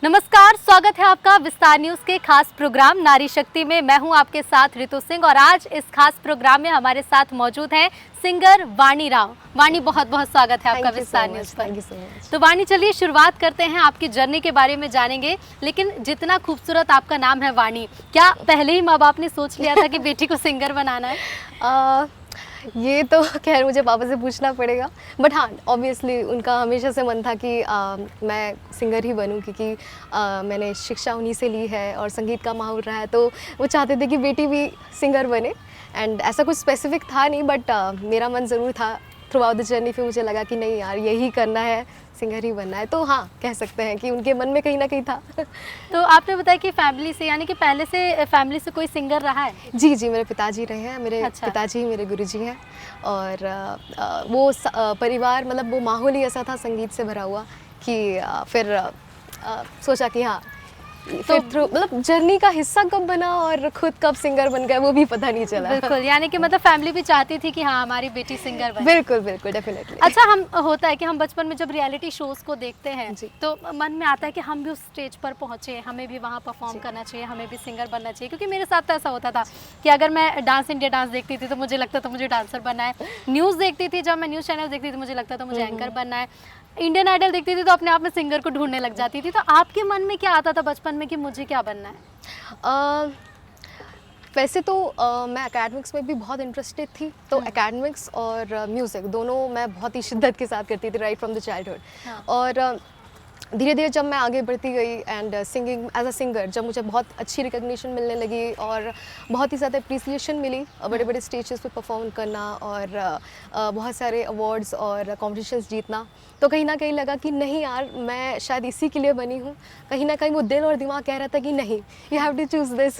नमस्कार, स्वागत है आपका विस्तार न्यूज के खास प्रोग्राम नारी शक्ति में। मैं हूं आपके साथ ऋतु सिंह और आज इस खास प्रोग्राम में हमारे साथ मौजूद हैं सिंगर वाणी राव। वाणी, बहुत बहुत स्वागत है आपका विस्तार न्यूज पर। तो वाणी, चलिए शुरुआत करते हैं, आपकी जर्नी के बारे में जानेंगे। लेकिन जितना खूबसूरत आपका नाम है वाणी, क्या पहले ही माँ बाप ने सोच लिया था कि बेटी को सिंगर बनाना है? ये तो खैर मुझे पापा से पूछना पड़ेगा, बट हाँ ऑब्वियसली उनका हमेशा से मन था कि मैं सिंगर ही बनूं, क्योंकि मैंने शिक्षा उन्हीं से ली है और संगीत का माहौल रहा है, तो वो चाहते थे कि बेटी भी सिंगर बने। एंड ऐसा कुछ स्पेसिफिक था नहीं, बट मेरा मन ज़रूर था थ्रू आउट द जर्नी। फिर मुझे लगा कि नहीं यार, यही करना है, सिंगर ही बनना है। तो हाँ, कह सकते हैं कि उनके मन में कहीं ना कहीं था। तो आपने बताया कि फैमिली से, यानी कि पहले से फैमिली से कोई सिंगर रहा है? जी जी, मेरे पिताजी रहे हैं। मेरे पिताजी मेरे गुरुजी हैं। और वो परिवार, मतलब वो माहौल ही ऐसा था संगीत से भरा हुआ कि फिर सोचा कि हाँ, तो मतलब जर्नी का हिस्सा कब बना और खुद कब सिंगर बन गए वो भी पता नहीं चला। बिल्कुल, यानी कि मतलब फैमिली भी चाहती थी कि हाँ हमारी बेटी सिंगर बने। बिल्कुल बिल्कुल, डेफिनेटली। अच्छा, हम होता है कि हम बचपन में जब रियलिटी शोज को देखते हैं तो मन में आता है कि हम भी उस स्टेज पर पहुंचे, हमें भी वहाँ परफॉर्म करना चाहिए, हमें भी सिंगर बनना चाहिए। क्योंकि मेरे साथ तो ऐसा होता था कि अगर मैं डांस इंडिया डांस देखती थी तो मुझे लगता था मुझे डांसर बनना है। न्यूज़ देखती थी, जब मैं न्यूज़ चैनल देखती थी मुझे लगता था मुझे एंकर बनना है। इंडियन आइडल देखती थी तो अपने आप में सिंगर को ढूंढने लग जाती थी। तो आपके मन में क्या आता था बचपन में कि मुझे क्या बनना है? वैसे तो मैं एकेडमिक्स में भी बहुत इंटरेस्टेड थी, तो एकेडमिक्स और म्यूज़िक दोनों मैं बहुत ही शिद्दत के साथ करती थी राइट फ्रॉम द चाइल्डहुड। और धीरे धीरे जब मैं आगे बढ़ती गई and singing as a singer, जब मुझे बहुत अच्छी रिकग्निशन मिलने लगी और बहुत ही ज़्यादा अप्रिसिएशन मिली, बड़े बड़े स्टेजेस पे परफॉर्म करना और बहुत सारे अवार्ड्स और कॉम्पिटिशन्स जीतना, तो कहीं ना कहीं लगा कि नहीं यार, मैं शायद इसी के लिए बनी हूँ। कहीं ना कहीं वो दिल और दिमाग कह रहा था कि नहीं, you have to choose this.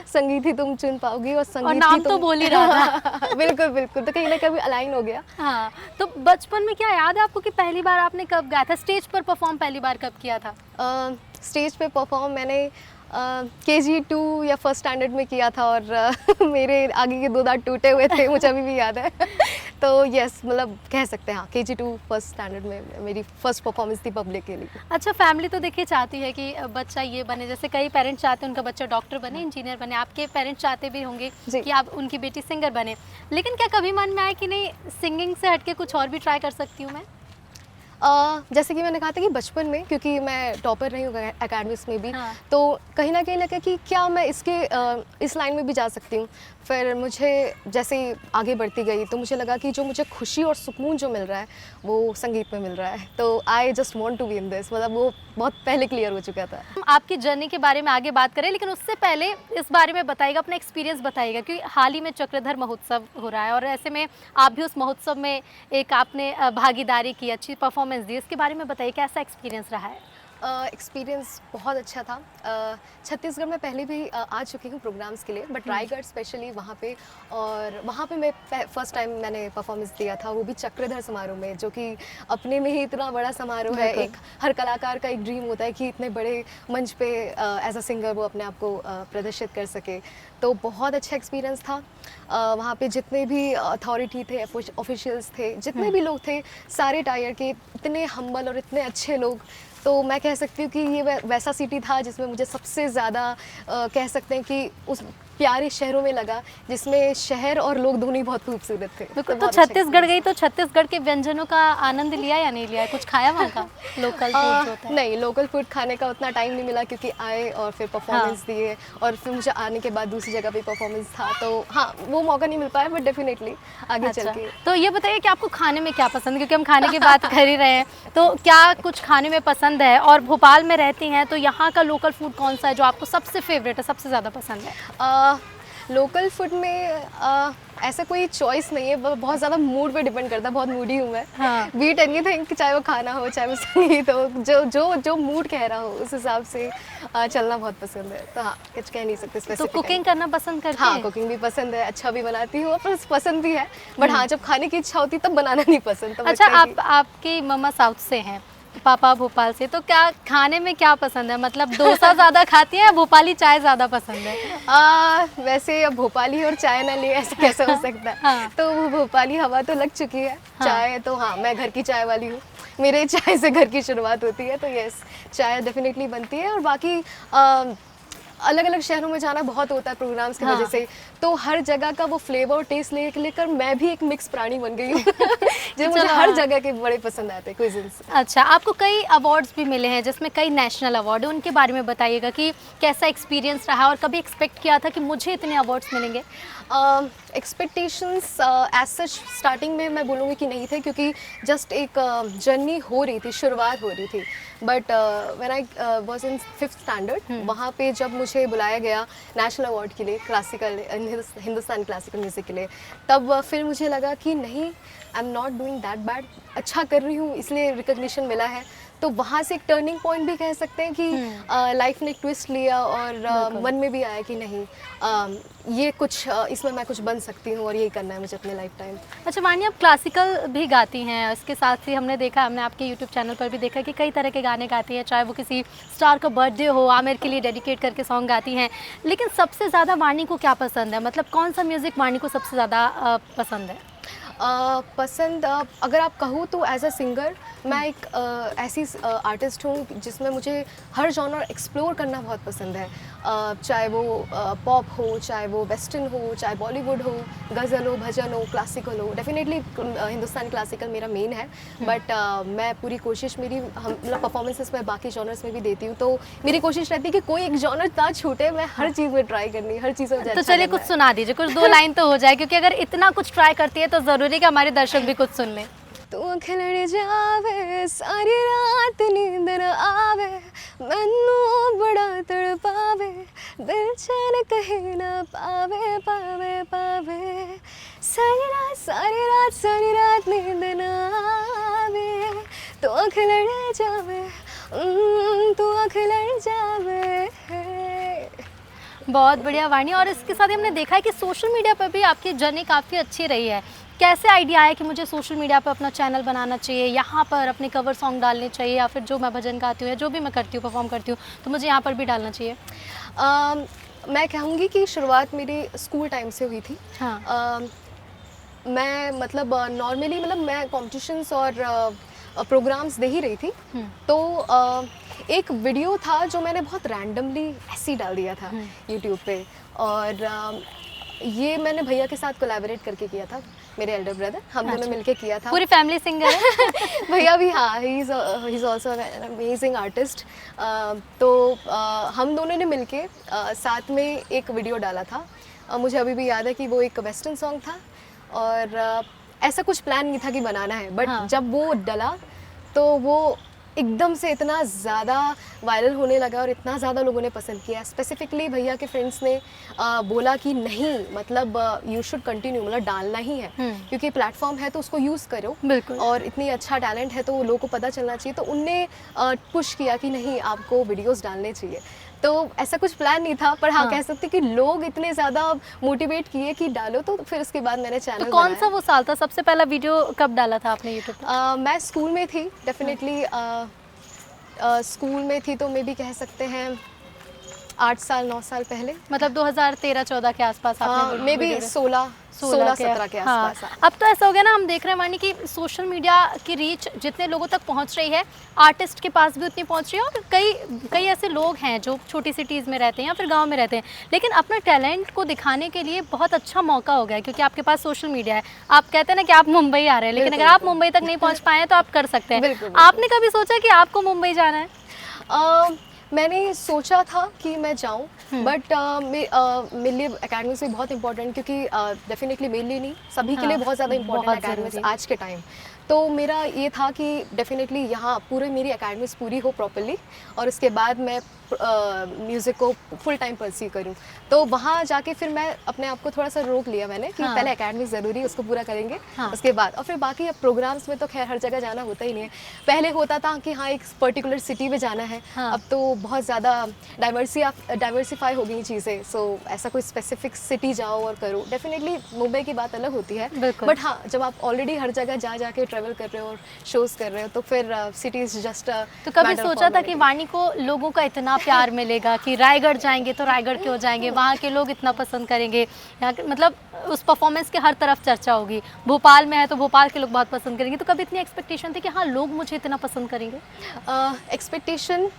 संगीत ही तुम चुन पाओगी और संगीत नाम ही तुम तो बोल ही रहा था। बिल्कुल बिल्कुल, तो कहीं ना कहीं अलाइन हो गया। हाँ, तो बचपन में क्या याद है आपको कि पहली बार आपने कब गाया था? स्टेज पर परफॉर्म पहली बार कब किया था? स्टेज पे परफॉर्म मैंने KG2 या फर्स्ट स्टैंडर्ड में किया था और मेरे आगे के 2 दांत टूटे हुए थे, मुझे अभी भी याद है। तो यस, मतलब कह सकते हैं हाँ, KG2 फर्स्ट स्टैंडर्ड में मेरी फर्स्ट परफॉर्मेंस थी पब्लिक के लिए। अच्छा, फैमिली तो देखिए चाहती है कि बच्चा ये बने, जैसे कई पेरेंट्स चाहते हैं उनका बच्चा डॉक्टर बने, इंजीनियर बने, आपके पेरेंट्स चाहते भी होंगे कि आप उनकी बेटी सिंगर बने। लेकिन क्या कभी मन में आया कि नहीं, सिंगिंग से हटके कुछ और भी ट्राई कर सकती हूँ मैं? जैसे कि मैंने कहा था कि बचपन में, क्योंकि मैं टॉपर रही हूँ एकेडमिक्स में भी, तो कहीं ना कहीं लगा कि क्या मैं इस लाइन में भी जा सकती हूँ। फिर मुझे जैसे आगे बढ़ती गई तो मुझे लगा कि जो मुझे खुशी और सुकून जो मिल रहा है वो संगीत में मिल रहा है, तो I just want to be in this, मतलब वो बहुत पहले क्लियर हो चुका था। आपकी जर्नी के बारे में आगे बात करें, लेकिन उससे पहले इस बारे में बताइएगा, अपना एक्सपीरियंस बताइएगा, क्योंकि हाल ही में चक्रधर महोत्सव हो रहा है और ऐसे में आप भी उस महोत्सव में एक आपने भागीदारी की, अच्छी परफॉर्मेंस दी, इसके बारे में बताइए कैसा एक्सपीरियंस रहा है? एक्सपीरियंस बहुत अच्छा था। छत्तीसगढ़ में पहले भी आ चुकी हूँ प्रोग्राम्स के लिए, बट रायगढ़ स्पेशली वहाँ पे, और वहाँ पे मैं फर्स्ट टाइम मैंने परफॉर्मेंस दिया था, वो भी चक्रधर समारोह में, जो कि अपने में ही इतना बड़ा समारोह है। एक हर कलाकार का एक ड्रीम होता है कि इतने बड़े मंच पे एज अ सिंगर वो अपने आप को प्रदर्शित कर सके। तो बहुत अच्छा एक्सपीरियंस था। वहाँ पे जितने भी अथॉरिटी थे, ऑफिशियल्स थे, जितने भी लोग थे, सारे टायर के इतने हम्बल और इतने अच्छे लोग। तो मैं कह सकती हूँ कि ये वैसा सिटी था जिसमें मुझे सबसे ज़्यादा कह सकते हैं कि उस प्यारे शहरों में लगा, जिसमें शहर और लोग दोनों ही बहुत खूबसूरत थे। तो छत्तीसगढ़ गई तो छत्तीसगढ़ के व्यंजनों का आनंद लिया या नहीं लिया? कुछ खाया वहाँ का लोकल फूड होता है? नहीं, लोकल फूड खाने का उतना टाइम नहीं मिला, क्योंकि आए और फिर परफॉर्मेंस दिए और फिर मुझे आने के बाद दूसरी जगह पे परफॉर्मेंस था, तो हाँ वो मौका नहीं मिल पाया, बट डेफिनेटली आगे चल के। तो ये बताइए कि आपको खाने में क्या पसंद है, क्योंकि हम खाने की बात कर ही रहे हैं, तो क्या कुछ खाने में पसंद है? और भोपाल में रहती हैं तो यहाँ का लोकल फूड कौन सा है जो आपको सबसे फेवरेट है, सबसे ज़्यादा पसंद है? लोकल फूड में ऐसा कोई चॉइस नहीं है, बहुत ज़्यादा मूड पे डिपेंड करता है, बहुत मूडी हूँ मैं। हाँ। बीट एनीथिंग, चाहे वो खाना हो चाहे वो संगीत हो, जो जो जो मूड कह रहा हो उस हिसाब से चलना बहुत पसंद है। तो हाँ, कुछ कह नहीं सकते स्पेसिफिक। तो कुकिंग करना पसंद करते हैं? हाँ, कुकिंग भी पसंद है, अच्छा भी बनाती हूँ, प्लस पसंद भी है, बट हाँ जब खाने की इच्छा होती तब बनाना नहीं पसंद। अच्छा, आपकी मम्मा साउथ से हैं, पापा भोपाल से, तो क्या खाने में क्या पसंद है? मतलब डोसा ज़्यादा खाती है या भोपाली चाय ज़्यादा पसंद है? वैसे अब भोपाली और चाय ना लिए ऐसे कैसे हो सकता है। हाँ। तो वो भोपाली हवा तो लग चुकी है। हाँ। चाय तो हाँ, मैं घर की चाय वाली हूँ, मेरे चाय से घर की शुरुआत होती है, तो यस चाय डेफिनेटली बनती है। और बाकी अलग अलग शहरों में जाना बहुत होता है प्रोग्राम्स की वजह से, तो हर जगह का वो फ्लेवर और टेस्ट लेकर मैं भी एक मिक्स प्राणी बन गई हूँ जो मुझे हर जगह के बड़े पसंद आते हैं क्विज़िन्स। अच्छा, आपको कई अवार्ड्स भी मिले हैं जिसमें कई नेशनल अवार्ड, उनके बारे में बताइएगा कि कैसा एक्सपीरियंस रहा और कभी एक्सपेक्ट किया था कि मुझे इतने अवार्ड्स मिलेंगे? एक्सपेक्टेशंस एज सच स्टार्टिंग में मैं बोलूँगी कि नहीं थे, क्योंकि जस्ट एक जर्नी हो रही थी, शुरुआत हो रही थी। But when I was in 5th standard, वहाँ पे जब मुझे बुलाया गया नेशनल अवार्ड के लिए क्लासिकल हिंदुस्तानी क्लासिकल म्यूज़िक के लिए, तब फिर मुझे लगा कि नहीं, I am not doing that bad, अच्छा कर रही हूँ इसलिए रिकग्निशन मिला है। तो वहाँ से एक टर्निंग पॉइंट भी कह सकते हैं कि लाइफ ने एक ट्विस्ट लिया और मन में भी आया कि नहीं, ये कुछ इसमें मैं कुछ बन सकती हूँ और यही करना है मुझे अपने लाइफ टाइम। अच्छा वाणी, आप क्लासिकल भी गाती हैं, इसके साथ ही हमने आपके यूट्यूब चैनल पर भी देखा कि कई तरह के गाने गाती हैं, चाहे वो किसी स्टार का बर्थडे हो, आमिर के लिए डेडिकेट करके सॉन्ग गाती हैं। लेकिन सबसे ज़्यादा वाणी को क्या पसंद है, मतलब कौन सा म्यूज़िक वाणी को सबसे ज़्यादा पसंद है? पसंद अगर आप कहो तो एज अ सिंगर मैं एक ऐसी आर्टिस्ट हूँ जिसमें मुझे हर जॉनर एक्सप्लोर करना बहुत पसंद है, चाहे वो पॉप हो, चाहे वो वेस्टर्न हो, चाहे बॉलीवुड हो, गज़ल हो, भजन हो, क्लासिकल हो। डेफिनेटली हिंदुस्तानी क्लासिकल मेरा मेन है, बट मैं पूरी कोशिश मेरी मतलब परफॉर्मेंसेस में बाकी जॉनर्स में भी देती हूँ, तो मेरी कोशिश रहती है कि कोई एक जॉनर ना छूटे, मैं हर चीज़ में ट्राई करनी, हर चीज़ में। तो चलिए कुछ सुना दीजिए, कुछ 2 लाइन तो हो जाए, क्योंकि अगर इतना कुछ ट्राई करती है तो ज़रूरी कि हमारे दर्शक भी कुछ सुन लें। तू खिलड़ जावे सारी रात नींद न आवे, मैनू बड़ा तड़पावे, दिल चैन कहीं ना पावे पावे पावे, सारी रात नींद न आवे, तू खिलड़ जावे, तू खिलड़ जावे। बहुत बढ़िया वाणी। और इसके साथ ही हमने देखा है कि सोशल मीडिया पर भी आपकी जर्नी काफ़ी अच्छी रही है। कैसे आइडिया आया कि मुझे सोशल मीडिया पर अपना चैनल बनाना चाहिए, यहाँ पर अपने कवर सॉन्ग डालने चाहिए, या फिर जो मैं भजन गाती हूँ या जो भी मैं करती हूँ, परफॉर्म करती हूँ, तो मुझे यहाँ पर भी डालना चाहिए? मैं कहूँगी कि शुरुआत मेरी स्कूल टाइम से हुई थी। हाँ। मैं मतलब नॉर्मली मतलब मैं कॉम्पिटिशन्स और प्रोग्राम्स दे ही रही थी, तो एक वीडियो था जो मैंने बहुत रैंडमली ऐसे ही डाल दिया था यूट्यूब पे, और ये मैंने भैया के साथ कोलैबोरेट करके किया था, मेरे एल्डर ब्रदर, हम दोनों मिलके किया था। पूरी फैमिली सिंगर है? भैया भी, हाँ, he is also an amazing artist. तो हम दोनों ने मिलके साथ में एक वीडियो डाला था। मुझे अभी भी याद है कि वो एक वेस्टर्न सॉन्ग था, और ऐसा कुछ प्लान नहीं था कि बनाना है, बट जब वो डला तो वो एकदम से इतना ज़्यादा वायरल होने लगा और इतना ज़्यादा लोगों ने पसंद किया। स्पेसिफिकली भैया के फ्रेंड्स ने बोला कि नहीं, मतलब यू शुड कंटिन्यू, मतलब डालना ही है, क्योंकि प्लेटफॉर्म है तो उसको यूज़ करो, बिल्कुल, और इतनी अच्छा टैलेंट है तो लोगों को पता चलना चाहिए। तो उनने पुश किया कि नहीं, आपको वीडियोस डालने चाहिए। तो ऐसा कुछ प्लान नहीं था, पर हाँ, कह सकते कि लोग इतने ज़्यादा मोटिवेट किए कि डालो, तो फिर उसके बाद मैंने चैनल। तो कौन सा वो साल था, सबसे पहला वीडियो कब डाला था आपने यूट्यूब पर? मैं स्कूल में थी, डेफिनेटली स्कूल में थी, तो मे भी कह सकते हैं 8 साल 9 साल पहले, मतलब 2013-14 के आसपास आपने मे बी 16-17 के आसपास। हाँ। अब तो ऐसा हो गया ना, हम देख रहे हैं वाणी कि सोशल मीडिया की रीच जितने लोगों तक पहुंच रही है, आर्टिस्ट के पास भी उतनी पहुंच रही है, और कई ऐसे लोग हैं जो छोटी सिटीज़ में रहते हैं या फिर गांव में रहते हैं, लेकिन अपने टैलेंट को दिखाने के लिए बहुत अच्छा मौका हो गया है, क्योंकि आपके पास सोशल मीडिया है। आप कहते हैं ना कि आप मुंबई आ रहे हैं, लेकिन अगर आप मुंबई तक नहीं पहुँच पाए तो आप कर सकते हैं। आपने कभी सोचा कि आपको मुंबई जाना है? मैंने सोचा था कि मैं जाऊं, बट मेरे लिए एकेडमिक्स भी बहुत इंपॉर्टेंट, क्योंकि डेफिनेटली मेरे लिए नहीं, सभी के लिए बहुत ज़्यादा इंपॉर्टेंट एकेडमिक्स आज के टाइम। तो मेरा ये था कि डेफिनेटली यहाँ पूरे मेरी एकेडमिक्स पूरी हो प्रॉपर्ली, और उसके बाद मैं म्यूज़िक को फुल टाइम परस्यू करूँ। तो वहाँ जाके फिर मैं अपने आप को थोड़ा सा रोक लिया मैंने कि पहले एकेडमिक्स ज़रूरी है, उसको पूरा करेंगे, उसके बाद, और फिर बाकी अब प्रोग्राम्स में तो खैर हर जगह जाना होता ही नहीं है। पहले होता था कि हाँ, एक पर्टिकुलर सिटी में जाना है, अब तो बहुत ज़्यादा डाइवर्सिफाई हो गई चीज़ें। सो ऐसा कोई स्पेसिफिक सिटी जाओ और करो, डेफिनेटली मुंबई की बात अलग होती है, बट हाँ, जब आप ऑलरेडी हर जगह जा के ट्रेवल कर रहे हो और शोज़ कर रहे हो, तो फिर सिटी इज़ जस्ट तो कभी सोचा था कि वाणी को लोगों का इतना प्यार मिलेगा कि रायगढ़ जाएंगे तो रायगढ़ क्यों जाएंगे, वहाँ के लोग इतना पसंद करेंगे, यहाँ के मतलब उस परफॉर्मेंस के हर तरफ चर्चा होगी, भोपाल में है तो भोपाल के लोग बहुत पसंद करेंगे, तो कभी इतनी एक्सपेक्टेशन थी कि हाँ लोग मुझे इतना पसंद करेंगे? एक्सपेक्टेशन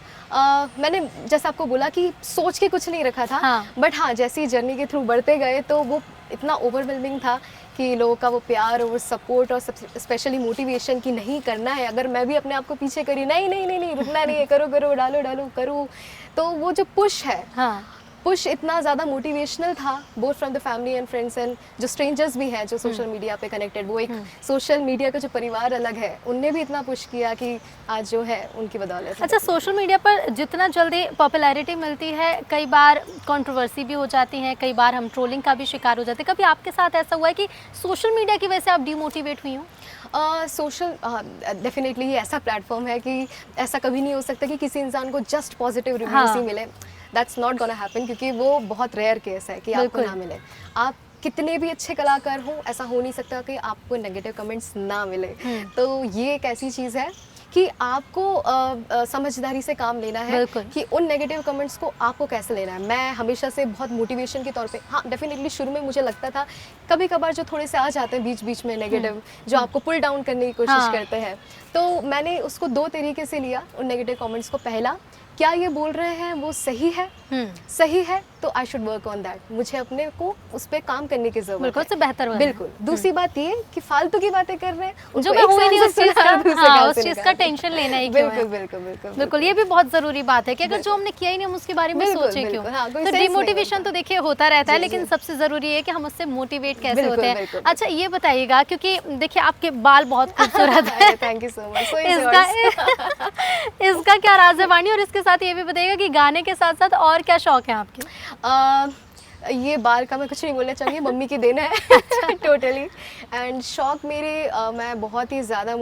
मैंने जैसे आपको बोला कि सोच के कुछ नहीं रखा था, हाँ। बट हाँ जैसे जर्नी के थ्रू बढ़ते गए तो वो इतना ओवरवेलमिंग था कि लोगों का वो प्यार और वो सपोर्ट और स्पेशली मोटिवेशन कि नहीं करना है, अगर मैं भी अपने आप को पीछे करी नहीं नहीं नहीं नहीं रुकना नहीं है, करो करो डालो डालो करो, तो वो जो पुश है, हाँ पुश इतना ज़्यादा मोटिवेशनल था both from the family and friends and जो स्ट्रेंजर्स भी हैं जो सोशल मीडिया पे कनेक्टेड, वो एक सोशल मीडिया का जो परिवार अलग है, उनने भी इतना पुश किया कि आज जो है उनकी बदौलत। अच्छा, सोशल मीडिया पर जितना जल्दी पॉपुलैरिटी मिलती है कई बार कंट्रोवर्सी भी हो जाती है, कई बार हम ट्रोलिंग का भी शिकार हो जाते हैं, कभी आपके साथ ऐसा हुआ है कि सोशल मीडिया की वजह से आप डिमोटिवेट हुई हो? सोशल डेफिनेटली ये ऐसा प्लेटफॉर्म है कि ऐसा कभी नहीं हो सकता कि किसी इंसान को जस्ट पॉजिटिव रिव्यूज ही मिले, दैट्स नॉट गोना हैपन, क्योंकि वो बहुत रेयर केस है कि आपको ना मिले। आप कितने भी अच्छे कलाकार हो, ऐसा हो नहीं सकता कि आपको नेगेटिव कमेंट्स ना मिले। तो ये एक ऐसी चीज़ है कि आपको समझदारी से काम लेना है कि उन नेगेटिव कमेंट्स को आपको कैसे लेना है। मैं हमेशा से बहुत मोटिवेशन के तौर पे, हाँ डेफिनेटली शुरू में मुझे लगता था कभी कभार जो थोड़े से आ जाते हैं बीच बीच में नेगेटिव, जो आपको पुल डाउन करने की कोशिश करते हैं, तो मैंने उसको दो तरीके से लिया उन नेगेटिव कमेंट्स को। पहला, क्या ये बोल रहे हैं वो सही है, सही है तो I should work on that, मुझे अपने को उस पर काम करने की जरूरत है, बिल्कुल से बेहतर बिल्कुल। दूसरी बात ये कि फालतू की बातें कर रहे हैं जो मैं हुई नहीं उस चीज का टेंशन लेना ही क्यों है? बिल्कुल बिल्कुल बिल्कुल बिल्कुल, ये भी बहुत जरूरी बात है कि अगर जो हमने किया ही नहीं हम उसके बारे में सोचे क्यों। तो डिमोटिवेशन तो देखिए होता रहता है, लेकिन सबसे जरूरी है कि हम उससे मोटिवेट कैसे होते हैं। अच्छा ये बताइएगा, क्योंकि देखिए आपके बाल बहुत खूबसूरत है, थैंक यू सो मच। इसका क्या राज है वाणी, और इसके साथ ये भी बताइएगा कि गाने के साथ साथ और क्या शौक है आपके? ये बाल का मैं कुछ नहीं बोलना चाहूँगी, मम्मी की देन है टोटली। एंड शौक मेरे मैं बहुत ही ज़्यादा,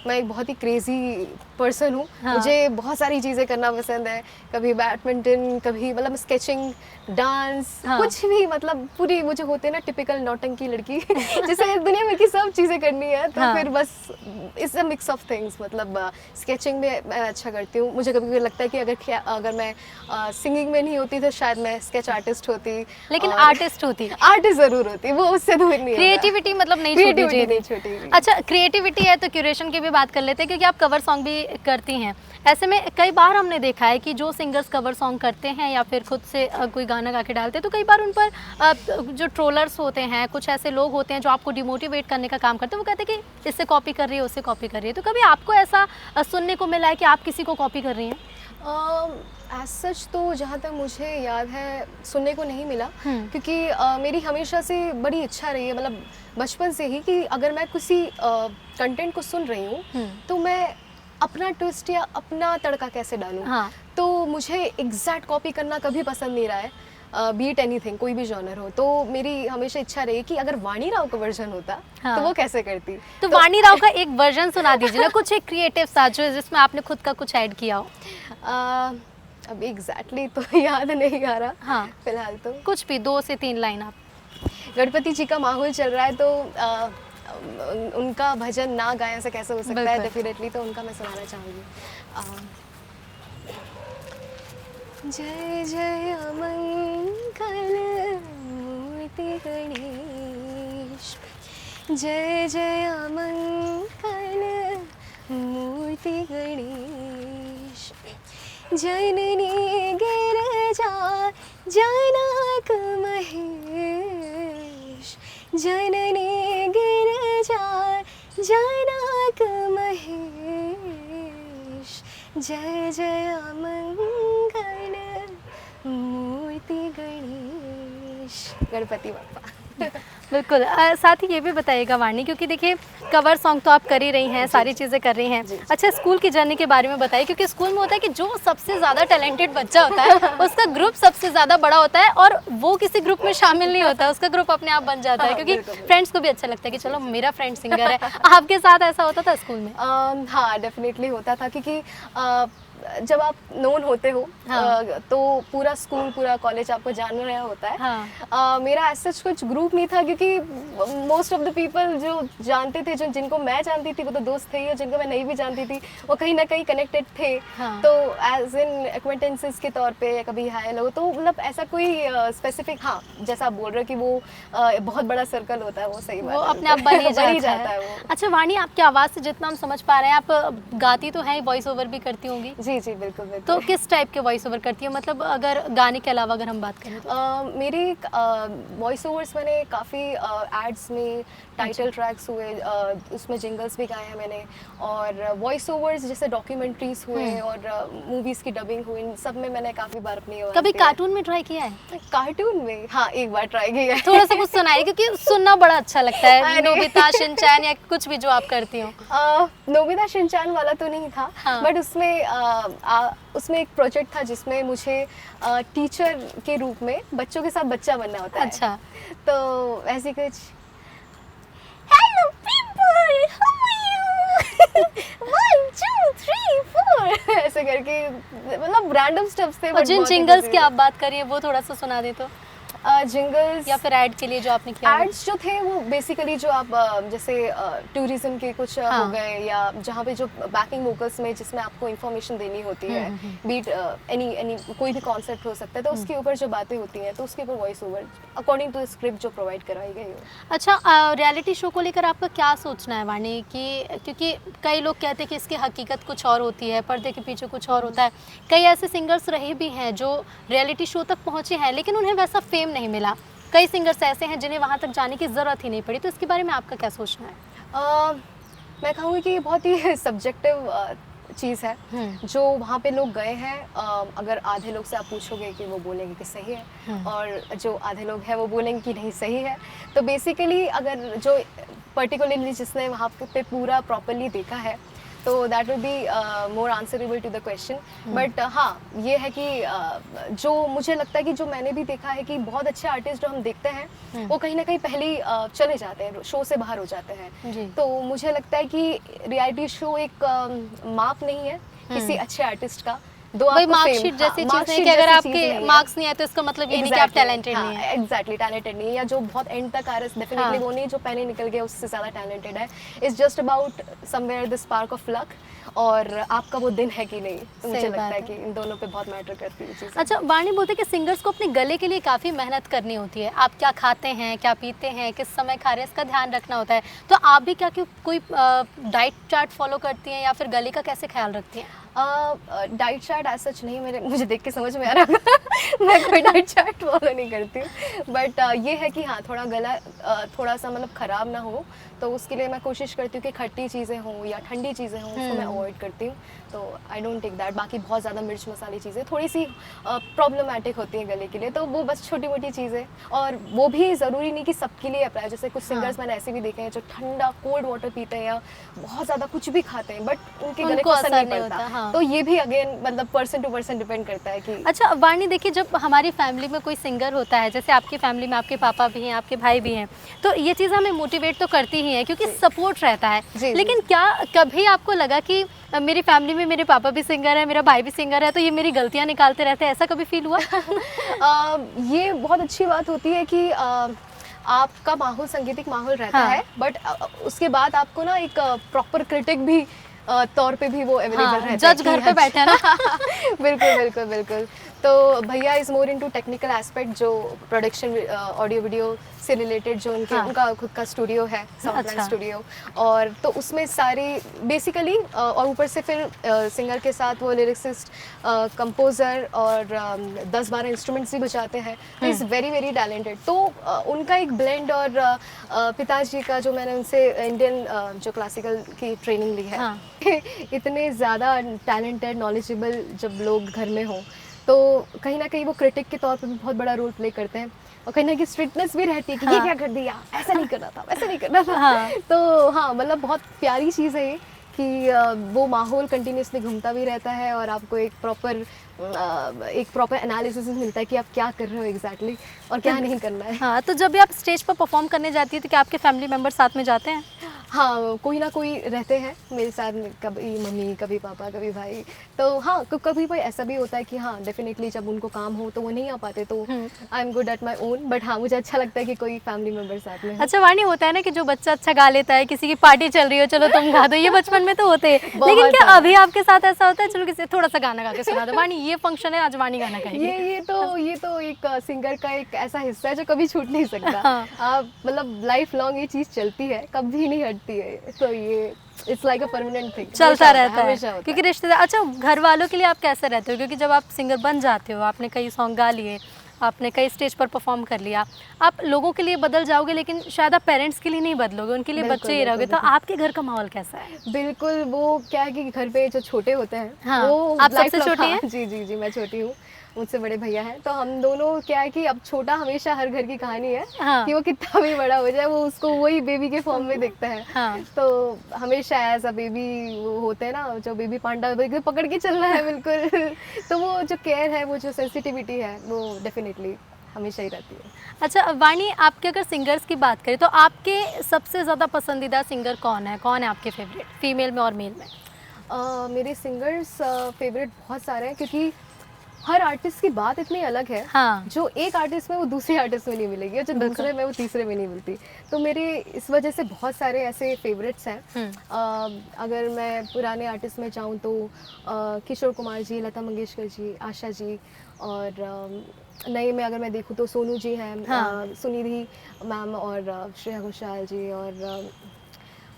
मैं एक बहुत ही क्रेज़ी पर्सन हूँ। मुझे बहुत सारी चीज़ें करना पसंद है, कभी बैडमिंटन, कभी मतलब स्केचिंग, डांस, कुछ भी, मतलब पूरी मुझे होते हैं ना टिपिकल नौटंकी लड़की जिसे दुनिया भर की सब चीज़ें करनी है, तो फिर बस it's a mix of things. मतलब स्केचिंग में मैं अच्छा करती हूँ, मुझे कभी कभी लगता है कि अगर मैं सिंगिंग में नहीं होती तो शायद मैं स्केच आर्टिस्ट होती, लेकिन आर्टिस्ट होती, आर्टिस्ट जरूर होती, वो उससे दूर नहीं। क्रिएटिविटी मतलब नहीं छोटी। अच्छा, क्रिएटिविटी है तो क्यूरेशन की भी बात कर लेते हैं, क्योंकि आप कवर सॉन्ग भी करती हैं। ऐसे में कई बार हमने देखा है कि जो सिंगर्स कवर सॉन्ग करते हैं या फिर खुद से कोई गाना गा के डालते हैं, तो कई बार उन पर जो ट्रोलर्स होते हैं, कुछ ऐसे लोग होते हैं जो आपको डिमोटिवेट करने का काम करते हैं, वो कहते हैं कि इससे कॉपी कर रही है, उससे कॉपी कर रही है। तो कभी आपको ऐसा सुनने को मिला है कि आप किसी को कॉपी कर रही हैं? एज सच तो जहाँ तक मुझे याद है सुनने को नहीं मिला, क्योंकि मेरी हमेशा से बड़ी इच्छा रही है, मतलब बचपन से ही, कि अगर मैं किसी कंटेंट को सुन रही हूँ तो मैं अपना ट्विस्ट या अपना तड़का कैसे डालूं। तो मुझे एग्जैक्ट कॉपी करना कभी पसंद नहीं रहा है, बीट एनीथिंग, कोई भी जॉनर हो। तो मेरी हमेशा इच्छा रही कि अगर वाणी राव का वर्जन होता तो वो कैसे करती। तो वाणी राव का एक वर्जन सुना दीजिए ना, कुछ एक क्रिएटिव सा जो जिसमें आपने खुद का कुछ ऐड किया हो। अब एग्जैक्टली तो याद नहीं आ रहा फिलहाल, तो कुछ भी 2 से 3 लाइन आप। गणपति जी का माहौल चल रहा है तो उनका भजन ना गाया से कैसे हो सकता है, डेफिनेटली तो उनका मैं सुनाना चाहूँगी। जय जय मंगल मूर्ति गणेश, जय जय मंगल मूर्ति गणेश, जननी गिरिजा जनक महेश, जननी गिरिजा जनक महेश, जय जय मंगल मूर्ति गणेश। गणपति बाप्पा। बिल्कुल। साथ ही ये भी बताइएगा वाणी, क्योंकि देखिए कवर सॉन्ग तो आप कर ही रही हैं, सारी चीज़ें कर रही हैं। अच्छा, स्कूल की जर्नी के बारे में बताइए, क्योंकि स्कूल में होता है कि जो सबसे ज़्यादा टैलेंटेड बच्चा होता है उसका ग्रुप सबसे ज़्यादा बड़ा होता है, और वो किसी ग्रुप में शामिल नहीं होता, उसका ग्रुप अपने आप बन जाता है, क्योंकि फ्रेंड्स को भी अच्छा लगता है कि चलो मेरा फ्रेंड सिंगर है। आपके साथ ऐसा होता था स्कूल में? हाँ डेफिनेटली होता था, क्योंकि जब आप नोन होते हो हाँ। तो पूरा स्कूल पूरा कॉलेज आपको जान रहा होता है। हाँ। मेरा ऐसा कुछ ग्रुप नहीं था, क्योंकि मोस्ट ऑफ द पीपल जो जानते थे, जो जिनको मैं जानती थी वो तो दोस्त थे ही, और जिनको मैं नहीं भी जानती थी वो कहीं ना कहीं कनेक्टेड थे। हाँ। तो एज इन एक्वेंटेंसेस के तौर पे या कभी हाय लोग, तो मतलब ऐसा कोई स्पेसिफिक, हाँ जैसा आप बोल रहे हो कि वो बहुत बड़ा सर्कल होता है, वो सही बात वो है, अपने आप बन ही बन ही जाता जाता है। है वो। अच्छा वाणी, आपकी आवाज़ से जितना हम समझ पा रहे हैं, आप गाती तो हैं, वॉइस ओवर भी करती होंगी। जी जी बिल्कुल तो बिल्कुल। किस टाइप के वॉइस ओवर करती हो, मतलब अगर गाने के अलावा अगर हम बात करें तो? मेरे वॉइस ओवर्स मैंने काफ़ी एड्स में टाइटल ट्रैक्स हुए, उसमें जिंगल्स भी गाए हैं मैंने, और वॉइस ओवर्स जैसे डॉक्यूमेंट्रीज हुए और मूवीज़ की डबिंग हुई, इन सब में मैंने काफ़ी बार अपनी आवाज़ कभी दी है। कार्टून में ट्राई किया है? कार्टून में हाँ एक बार ट्राई किया है। थोड़ा सा कुछ सुनाइए, क्योंकि सुनना बड़ा अच्छा लगता है, अरे। नोबिता शिनचैन या कुछ भी जो आप करती हो। नोबिता शिनचैन वाला तो नहीं था, हाँ। बट उसमें एक प्रोजेक्ट था जिसमें मुझे टीचर के रूप में बच्चों के साथ बच्चा बनना होता है। अच्छा। तो ऐसी कुछ, hello people, how are you, 1 2 3 4 ऐसे करके, मतलब रैंडम स्टेप्स थे। और जिन जिंगल्स की आप बात करिए वो थोड़ा सा सुना दे तो, जिंगल्स या फिर ऐड के लिए जो आपने किया हो। एड्स जो थे वो बेसिकली जो आप जैसे टूरिज्म के कुछ हो गए, या जहाँ पे जो बैकिंग वोकल्स में जिसमें आपको इन्फॉर्मेशन देनी होती है, बीट एनी कोई भी कॉन्सेप्ट हो सकता है, तो उसके ऊपर जो बातें होती हैं तो उसके ऊपर voice over according to script जो प्रोवाइड कराई गई हो। अच्छा, रियलिटी शो को लेकर आपका क्या सोचना है वाणी, कि क्योंकि कई लोग कहते हैं कि इसकी हकीकत कुछ और होती है, पर्दे के पीछे कुछ और होता है। कई ऐसे सिंगर्स रहे भी हैं जो रियलिटी शो तक पहुँचे हैं लेकिन उन्हें वैसा फेम नहीं मिला। कई सिंगर्स ऐसे हैं जिन्हें वहाँ तक जाने की ज़रूरत ही नहीं पड़ी, तो इसके बारे में आपका क्या सोचना है? मैं कहूँगी कि ये बहुत ही सब्जेक्टिव चीज़ है। जो वहाँ पे लोग गए हैं, अगर आधे लोग से आप पूछोगे कि वो बोलेंगे कि सही है, और जो आधे लोग हैं वो बोलेंगे कि नहीं सही है। तो बेसिकली अगर जो पर्टिकुलरली जिसने वहाँ पे पूरा प्रॉपरली देखा है, तो that will be more answerable to the question. But हाँ ये है कि जो मुझे लगता है कि जो मैंने भी देखा है कि बहुत अच्छे आर्टिस्ट जो हम देखते हैं वो कहीं ना कहीं पहले ही चले जाते हैं, शो से बाहर हो जाते हैं। तो मुझे लगता है कि रियलिटी शो एक माप नहीं है किसी अच्छे आर्टिस्ट का। वही मार्कशीट जैसी चीज नहीं कि अगर आपके मार्क्स नहीं आए तो इसका मतलब ये नहीं कि आप टैलेंटेड नहीं है। एग्जैक्टली टैलेंटेड नहीं है, या जो बहुत एंड तक आ रहा है डेफिनेटली वो नहीं, जो पहले निकल गया उससे ज़्यादा टैलेंटेड है। It's just about somewhere the spark of luck, और आपका वो दिन है कि नहीं। तो मुझे लगता है कि इन दोनों पे बहुत मैटर करती है चीज़। अच्छा, वाणी बोलते हैं कि सिंगर्स को अपने गले के लिए काफ़ी मेहनत करनी होती है। आप क्या खाते हैं, क्या पीते हैं, किस समय खा रहे हैं, इसका ध्यान रखना होता है। तो आप भी क्या कोई डाइट चार्ट फॉलो करती हैं या फिर गले का कैसे ख्याल रखती हैं? डाइट चार्ट एज सच नहीं, मुझे देख के समझ में आ रहा मैं कोई डाइट चार्ट फॉलो नहीं करती हूँ। बट ये है कि हाँ थोड़ा गला थोड़ा सा मतलब ख़राब ना हो, तो उसके लिए मैं कोशिश करती हूँ कि खट्टी चीज़ें हों या ठंडी चीज़ें हों, उसको मैं अवॉइड करती हूँ। तो आई डोंट टेक दैट। बाकी बहुत ज़्यादा मिर्च मसाले चीज़ें थोड़ी सी प्रॉब्लमेटिक होती हैं गले के लिए, तो वो बस छोटी मोटी चीज़ें, और वो भी ज़रूरी नहीं कि सबके लिए अप्लाई। जैसे कुछ सिंगर्स मैंने ऐसे भी देखे हैं जो ठंडा कोल्ड वाटर पीते हैं या बहुत ज़्यादा कुछ भी खाते हैं बट उनके गले को असर नहीं पड़ता। तो ये भी अगेन मतलब पर्सन टू पर्सन डिपेंड करता है कि। अच्छा वाणी, देखिए जब हमारी फैमिली में कोई सिंगर होता है, जैसे आपकी फैमिली में आपके पापा भी हैं, आपके भाई भी हैं, तो ये चीज़ हमें मोटिवेट तो करती ही है क्योंकि सपोर्ट रहता है। लेकिन क्या कभी आपको लगा कि मेरी फैमिली में मेरे पापा भी सिंगर है, मेरा भाई भी सिंगर है, तो ये मेरी गलतियाँ निकालते रहते हैं, ऐसा कभी फील हुआ? ये बहुत अच्छी बात होती है कि आपका माहौल संगीतिक माहौल रहता है, बट उसके बाद आपको ना एक प्रॉपर क्रिटिक भी तौर पे भी वो अवेलेबल रहता है। जज घर पे बैठे हैं ना। बिल्कुल बिल्कुल बिल्कुल। तो भैया is more into technical aspect, जो प्रोडक्शन ऑडियो वीडियो से रिलेटेड जो उनका खुद का स्टूडियो है, साउंडलैंड स्टूडियो, और तो उसमें सारे बेसिकली और ऊपर से फिर सिंगर के साथ वो लिरिक्सिस्ट, कंपोज़र और 10-12 इंस्ट्रूमेंट्स भी बजाते हैं। Is very very talented. तो उनका एक ब्लेंड, और पिताजी का जो मैंने उनसे इंडियन जो क्लासिकल की ट्रेनिंग ली है, इतने ज़्यादा टैलेंटेड नॉलेजेबल जब लोग घर में हों, तो कहीं ना कहीं वो क्रिटिक के तौर पे भी बहुत बड़ा रोल प्ले करते हैं, और कहीं ना कहीं स्ट्रिक्टनेस भी रहती है कि ये क्या कर दिया, ऐसा नहीं करना था, वैसा नहीं करना था। तो हाँ मतलब बहुत प्यारी चीज़ है ये कि वो माहौल कंटिन्यूसली घूमता भी रहता है, और आपको एक प्रॉपर एनालिसिस मिलता है कि आप क्या कर रहे हो एग्जैक्टली और क्या नहीं करना है। हाँ, तो जब भी आप स्टेज पर परफॉर्म करने जाती है तो क्या आपके फैमिली मेम्बर साथ में जाते हैं? हाँ, कोई ना कोई रहते हैं मेरे साथ में, कभी मम्मी, कभी पापा, कभी भाई। तो हाँ, कभी कोई ऐसा भी होता है कि हाँ डेफिनेटली जब उनको काम हो तो वो नहीं आ पाते, तो I am good at my own, but हाँ मुझे अच्छा लगता है कि कोई फैमिली मेम्बर साथ में हो। अच्छा वाणी, होता है ना कि जो बच्चा अच्छा गा लेता है, किसी की पार्टी चल रही हो, चलो तुम गा दो, ये बचपन में तो होते हैं, लेकिन क्या अभी आपके साथ ऐसा होता है चलो किसी थोड़ा सा गाना गा के सुना दो, वाणी ये फंक्शन है आज वाणी गाना गाएगी? ये तो एक सिंगर का एक ऐसा हिस्सा है जो कभी छूट नहीं सकता। हाँ। आप मतलब लाइफ लॉन्ग ये चीज़ चलती है, कभी नहीं हटती है, तो ये it's like a permanent thing, चलता रहता है हमेशा होता क्योंकि रिश्तेदार। अच्छा, घर वालों के लिए आप कैसे रहते हो, क्योंकि जब आप सिंगर बन जाते हो, आपने कई सॉन्ग गा लिए, आपने कई स्टेज पर परफॉर्म कर लिया, आप लोगों के लिए बदल जाओगे, लेकिन शायद आप पेरेंट्स के लिए नहीं बदलोगे, उनके लिए बच्चे ही रहोगे, तो आपके घर का माहौल कैसा है? बिल्कुल, वो क्या है कि घर पे जो छोटे होते हैं, हाँ, वो आप life सबसे long- छोटी हाँ, हैं? जी जी जी, मैं छोटी हूँ, मुझसे बड़े भैया हैं, तो हम दोनों क्या है कि अब छोटा हमेशा हर घर की कहानी है, हाँ। कि वो कितना भी बड़ा हो जाए वो उसको वही बेबी के फॉर्म में देखता है। हाँ। तो हमेशा एज अ बेबी वो होते हैं ना, जो बेबी पांडा एकदम पकड़ के चलना है बिल्कुल। तो वो जो केयर है, वो जो सेंसिटिविटी है, वो डेफिनेटली हमेशा ही रहती है। अच्छा वाणी, आपके अगर सिंगर्स की बात करें तो आपके सबसे ज़्यादा पसंदीदा सिंगर कौन है आपके फेवरेट, फीमेल में और मेल में? मेरे सिंगर्स फेवरेट बहुत सारे हैं, क्योंकि हर आर्टिस्ट की बात इतनी अलग है। हाँ। जो एक आर्टिस्ट में वो दूसरे आर्टिस्ट में नहीं मिलेगी, और जो दूसरे में वो तीसरे में नहीं मिलती। तो मेरे इस वजह से बहुत सारे ऐसे फेवरेट्स हैं। अगर मैं पुराने आर्टिस्ट में जाऊँ तो किशोर कुमार जी, लता मंगेशकर जी, आशा जी, और नए में अगर मैं देखूँ तो सोनू जी हैं, हाँ। सुनिधि मैम, और श्रेया घोषाल जी, और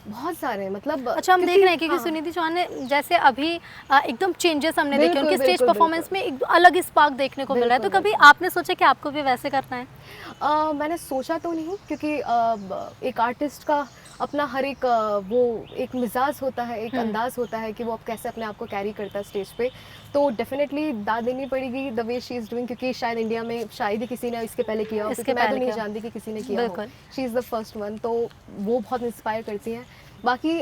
बहुत सारे, मतलब अच्छा, हम देख रहे हैं क्योंकि हाँ। सुनिधि चौहान ने जैसे अभी एकदम चेंजेस हमने देखे, बिल्कुल, उनके स्टेज बिल्कुल, परफॉर्मेंस में एक अलग स्पार्क देखने को मिल रहा है, तो बिल्कुल, कभी आपने सोचा कि आपको भी वैसे करना है? मैंने सोचा तो नहीं, क्योंकि एक आर्टिस्ट का अपना हर एक वो एक मिजाज होता है, एक अंदाज होता है कि वो अब कैसे अपने आप को कैरी करता है स्टेज पे। तो डेफिनेटली दाद देनी पड़ेगी the way she is doing, क्योंकि शायद इंडिया में शायद ही किसी ने इसके पहले किया हो, इसके क्योंकि मैं तो पहले नहीं क्या? जानती कि किसी ने किया हो। बिल्कुल। She is the first one, तो वो बहुत इंस्पायर करती हैं। बाकी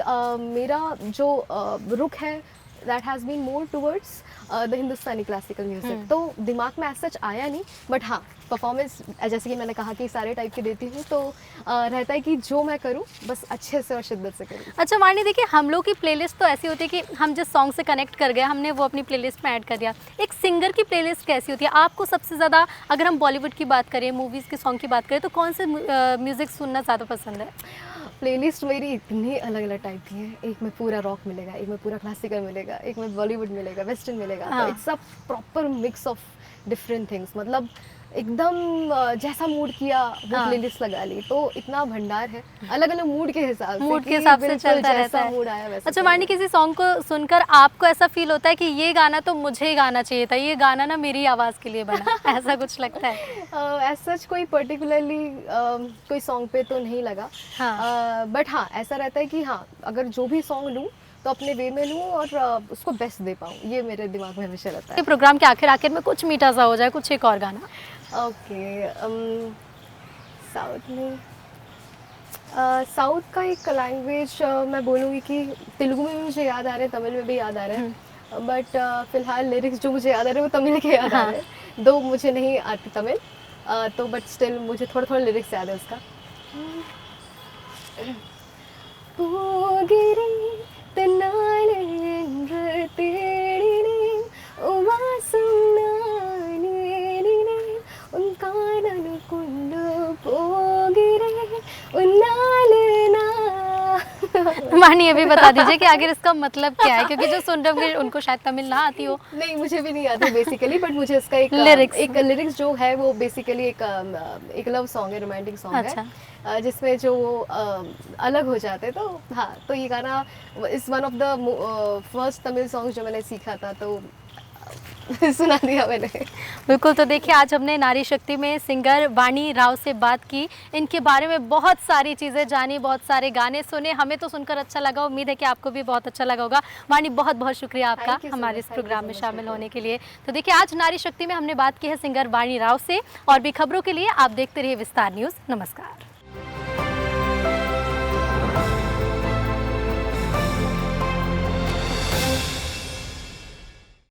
मेरा जो रुख है, that has been more towards the Hindustani classical music. तो दिमाग में ऐसा सच आया नहीं, बट हाँ परफॉर्मेंस जैसे कि मैंने कहा कि सारे टाइप के देती हूँ, तो रहता है कि जो मैं करूँ बस अच्छे से और शिद्दत से करूँ। अच्छा वाणी, देखिए हम लोग की प्लेलिस्ट तो ऐसी होती है कि हम जिस सॉन्ग से कनेक्ट कर गए हमने वो अपनी प्लेलिस्ट में ऐड कर दिया। एक सिंगर की प्लेलिस्ट कैसी होती है? आपको सबसे ज़्यादा, अगर हम बॉलीवुड की बात करें, मूवीज़ के सॉन्ग की बात करें, तो कौन से म्यूज़िक सुनना ज़्यादा पसंद है? प्लेलिस्ट मेरी इतनी अलग अलग टाइप की है, एक में पूरा रॉक मिलेगा, एक में पूरा क्लासिकल मिलेगा, एक में बॉलीवुड मिलेगा, वेस्टर्न मिलेगा। हाँ। तो it's a proper mix of different things, मतलब एकदम जैसा मूड किया वो हाँ। प्लेलिस्ट लगा ली, तो इतना भंडार है अलग अलग मूड के हिसाब से, मूड के कि हिसाब से बिल्कुल चलता रहता जैसा है। मूड आया वैसा अच्छा चलेगा। वाणी, किसी सॉन्ग को सुनकर आपको ऐसा फील होता है कि ये गाना तो मुझे ही गाना चाहिए था, ये गाना ना मेरी आवाज़ के लिए बना, ऐसा कुछ लगता है? ऐसा कोई पर्टिकुलरली कोई सॉन्ग पे तो नहीं लगा। हाँ। बट हाँ ऐसा रहता है कि हाँ अगर जो भी सॉन्ग लूँ तो अपने वे में लूँ और उसको बेस्ट दे पाऊँ, ये मेरे दिमाग में हमेशा रहता कि है। प्रोग्राम के आखिर में कुछ मीठा सा हो जाए, कुछ एक और गाना। ओके, साउथ में साउथ का एक लैंग्वेज मैं बोलूँगी कि तेलुगु में भी मुझे याद आ रहे हैं, तमिल में भी याद आ रहे हैं, बट फिलहाल लिरिक्स जो मुझे याद आ रहे हैं वो तमिल के याद आ रहे हैं, दो मुझे नहीं आती तमिल, तो बट स्टिल मुझे थोड़ा थोड़ा लिरिक्स याद है उसका। போகிறே தன்னாலே என்று தேடினேன் உவாசம் நானேடினேன் உன் காதல் கொண்டு போகிறேன் உன்னாலே वाणी, ये भी बता दीजिए कि आखिर इसका मतलब क्या है, क्योंकि जो सुन रहे होंगे उनको शायद तमिल ना आती हो। नहीं, मुझे भी नहीं आती बेसिकली, बट मुझे इसका एक लिरिक्स जो है वो बेसिकली एक लव सॉन्ग है, रोमांटिक सॉन्ग अच्छा। है, जिसमें जो अलग हो जाते हैं। तो हाँ, तो ये गाना is one of the first Tamil song जो मैंने सीखा था, तो सुना दिया मैंने। बिल्कुल, तो देखिए आज हमने नारी शक्ति में सिंगर वाणी राव से बात की, इनके बारे में बहुत सारी चीज़ें जानी, बहुत सारे गाने सुने, हमें तो सुनकर अच्छा लगा, उम्मीद है कि आपको भी बहुत अच्छा लगा होगा। वाणी, बहुत बहुत शुक्रिया आपका हमारे इस प्रोग्राम में शामिल होने के लिए। तो देखिए आज नारी शक्ति में हमने बात की है सिंगर वाणी राव से, और भी खबरों के लिए आप देखते रहिए विस्तार न्यूज़। नमस्कार।